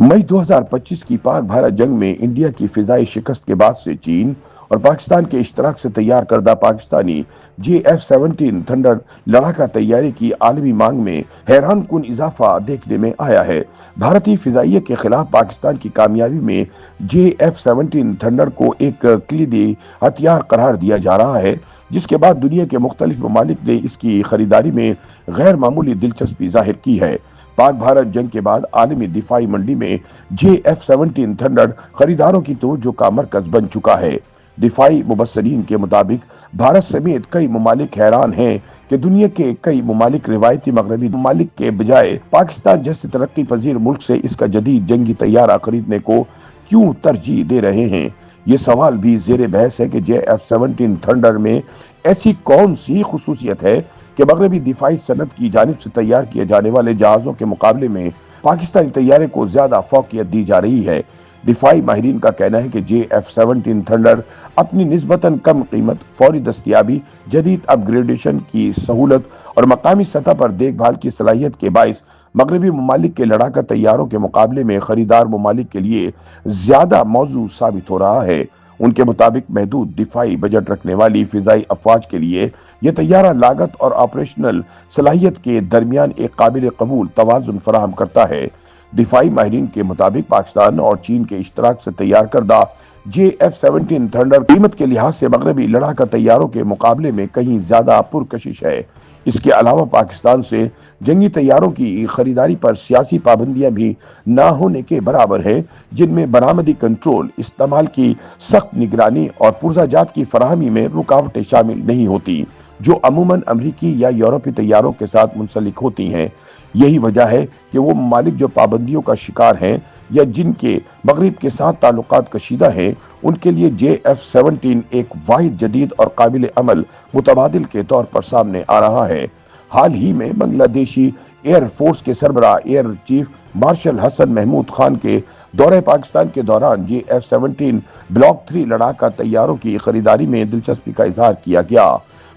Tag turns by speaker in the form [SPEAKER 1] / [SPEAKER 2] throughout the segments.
[SPEAKER 1] मई 2025 की पाक भारत जंग में इंडिया की फिजाई शिकस्त के बाद से चीन और पाकिस्तान के इश्तराक से तैयार करदा पाकिस्तानी JF-17 थंडर लड़ाका तैयारी की आलमी मांग में हैरान कुन इजाफा देखने में आया है। भारतीय फिजाइये के खिलाफ पाकिस्तान की कामयाबी में JF-17 थंडर को एक कलीदी हथियार करार दिया जा रहा है, जिसके बाद दुनिया के मुख्तलिफ ममालिक ने इसकी खरीदारी में गैर मामूली दिलचस्पी जाहिर की है। पाक भारत जंग के बाद आलमी दिफाई मंडी में JF-17 थंडर खरीदारों की तवज्जो का मरकज बन चुका है। दिफाई मुबस्सरीन के मुताबिक भारत समेत कई ममालिक हैरान हैं कि दुनिया के कई ममालिक रिवायती मगरबी ममालिक के बजाय पाकिस्तान जैसे तरक्की पजीर मुल्क से इसका जदीद जंगी तैयारा खरीदने को क्यों तरजीह दे रहे हैं। ये सवाल भी जेर बहस है कि JF-17 थंडर में ऐसी कौन सी खुसूसियत है कि मगरबी दिफाई सनत की जानिब से तैयार किए जाने वाले जहाजों के मुकाबले में पाकिस्तानी तैयारे को ज्यादा फौकियत दी जा रही है। दिफाई माहिरीन का कहना है कि JF-17 थंडर अपनी निस्बतन कम कीमत, फौरी दस्तयाबी, जदीद अपग्रेडेशन की सहूलत और मकामी सतह पर देखभाल की सलाहियत के बाइस मगरबी ममालिक के लड़ाका तैयारों के मुकाबले में खरीदार ममालिक के लिए ज्यादा मौजू साबित हो रहा है। उनके मुताबिक महदूद दिफाई बजट रखने वाली फिजाई अफवाज के लिए यह तैयारा लागत और ऑपरेशनल सलाहियत के दरमियान एक काबिल कबूल तवाजुन फराहम करता है। दिफाई माहिरीन के मुताबिक पाकिस्तान और चीन के इश्तराक से तैयार करदा JF-17 थंडर कीमत के लिहाज से मगरबी लड़ाका तैयारों के मुकाबले में कहीं ज्यादा पुरकशिश है। इसके अलावा पाकिस्तान से जंगी तैयारों की खरीदारी पर सियासी पाबंदियां भी ना होने के बराबर है, जिनमें बरामदी कंट्रोल, इस्तेमाल की सख्त निगरानी और पुर्जाजात की फराहमी में रुकावटें शामिल नहीं होती, जो अमूमन अमरीकी या यूरोपीय तैयारों के साथ मुंसलिक होती हैं। यही वजह है कि वो ममालिक जो पाबंदियों का शिकार हैं या जिनके मगरिब के साथ ताल्लुकात कशीदा हैं, उनके लिए JF-17 एक वाहिद जदीद और काबिल अमल मुतबादिल के तौर पर सामने आ रहा है। हाल ही में बांग्लादेशी एयर फोर्स के सरबराह air chief marshal Hasan Mahmood Khan के दौरे पाकिस्तान के दौरान JF-17 ब्लॉक 3 लड़ाका तैयारों की खरीदारी में दिलचस्पी का इजहार किया गया।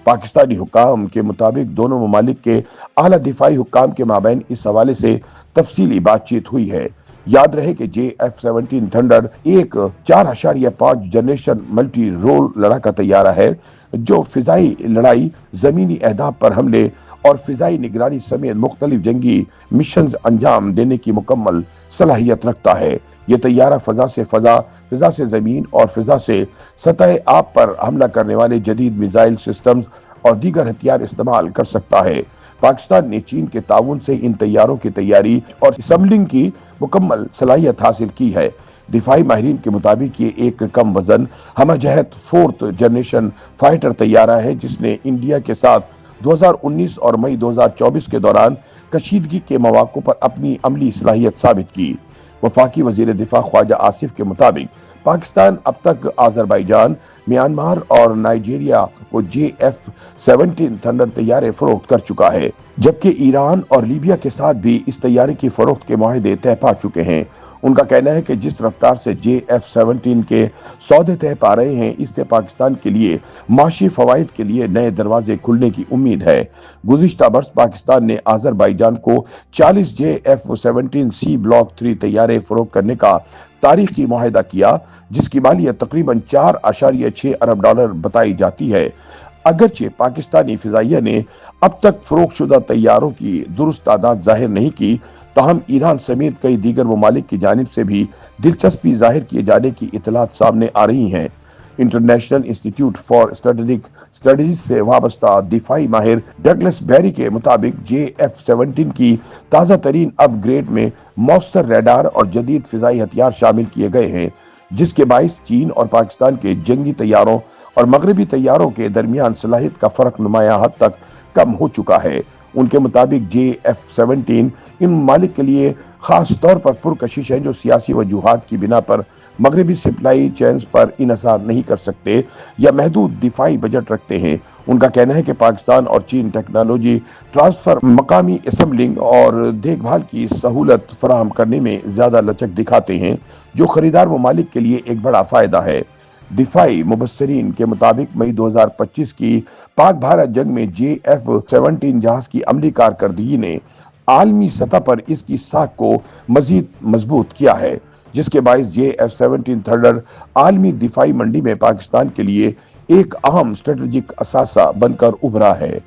[SPEAKER 1] पाकिस्तानी हुक्काम के मुताबिक दोनों ममालिक के आला दिफाई हुक्काम के माबैन इस हवाले से तफसीली बातचीत हुई है। याद रहे कि JF-17 थंडर एक 4.5 जनरेशन मल्टी रोल लड़ाका तैयारा है, जो फिजाई लड़ाई, जमीनी अहदाफ पर हमले और फिजाई निगरानी समेत मुख्तलिफ जंगी मिशन अंजाम देने की मुकम्मल सलाहियत रखता है। यह तैयारा फजा से फजा, फिजा से जमीन और फिजा से सतह आब पर हमला करने वाले जदीद मिसाइल सिस्टम्स और दीगर हथियार इस्तेमाल कर सकता है। पाकिस्तान ने चीन के ताउन से इन तैयारों की तैयारी और असम्बलिंग की मुकम्मल सलाहियत हासिल की है। दिफाई माहिरीन के मुताबिक ये एक कम वजन हमजहत 4th जनरेशन फाइटर तैयारा है, जिसने इंडिया के साथ 2019 और मई 2024 के दौरान कशीदगी के मौक़ों पर अपनी अमली सलाहियत साबित की। वफाकी वजीर दिफा ख्वाजा आसिफ के मुताबिक पाकिस्तान अब तक आज़रबाईजान, म्यांमार और नाइजीरिया को JF-17 थंडर तैयारे फरोख्त कर चुका है, जबकि ईरान और लीबिया के साथ भी इस तैयारे की फरोख्त के मुआहदे तय पा चुके हैं। उनका कहना है कि जिस रफ्तार से JF-17 के सौदे तय पा रहे हैं, इससे पाकिस्तान के लिए माशी फवाइद के लिए नए दरवाजे खुलने की उम्मीद है। गुज़िश्ता बरस पाकिस्तान ने आज़रबाईजान को 40 JF-17C ब्लॉक 3 तैयारे फरोख्त करने का तारीखी मुआहदा किया, जिसकी मालियत तकरीबन 4.6 अरब डॉलर बताई जाती है। अगरचे पाकिस्तानी फिजाइया ने अब तक फरोख्त शुदा तैयारों की दुरुस्त तादाद जाहिर नहीं की, ताहम ईरान समेत कई दीगर ममालिक की जानिब से भी दिलचस्पी जाहिर किए जाने की इतलात सामने आ रही हैं। International institute for strategic studies से वाबस्ता दिफाई माहिर डगलस बेरी के मुताबिक JF-17 की ताज़ा तरीन अपग्रेड में मौसर रडार और जदीद फिजाई हथियार शामिल किए गए हैं, जिसके बाइस चीन और पाकिस्तान के जंगी तैयारों और मगरबी तैयारों के दरमियान सलाहियत का फर्क नुमाया हद तक कम हो चुका है। उनके मुताबिक JF-17 इन ममालिक के लिए खास तौर पर पुरकशिश है, जो सियासी वजूहात की बिना पर मगरबी सप्लाई चेन्स पर इनसार नहीं कर सकते या महदूद दिफाई बजट रखते हैं। उनका कहना है कि पाकिस्तान और चीन टेक्नोलॉजी ट्रांसफर, मकामी असम्बलिंग और देखभाल की सहूलत फराहम करने में ज्यादा लचक दिखाते हैं, जो खरीदार ममालिक के लिए एक बड़ा फायदा है। दिफाई मुबस्सरीन के मुताबिक मई 2025 की पाक भारत जंग में JF-17 जहाज की अमली कारकर्दगी ने आलमी सतह पर इसकी साख को मजीद मजबूत किया है, जिसके बायस JF-17 थंडर आलमी दिफाई मंडी में पाकिस्तान के लिए एक अहम स्ट्रेटेजिक असासा बनकर उभरा है।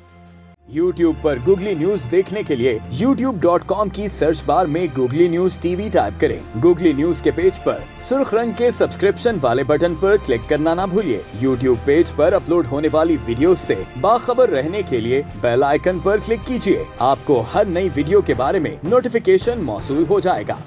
[SPEAKER 2] YouTube पर गूगली न्यूज देखने के लिए youtube.com की सर्च बार में गूगली न्यूज टीवी टाइप करें। गूगली न्यूज के पेज पर सुर्ख रंग के सब्सक्रिप्शन वाले बटन पर क्लिक करना ना भूलिए। YouTube पेज पर अपलोड होने वाली वीडियोस से बाखबर रहने के लिए बेल आइकन पर क्लिक कीजिए। आपको हर नई वीडियो के बारे में नोटिफिकेशन मौसूल हो जाएगा।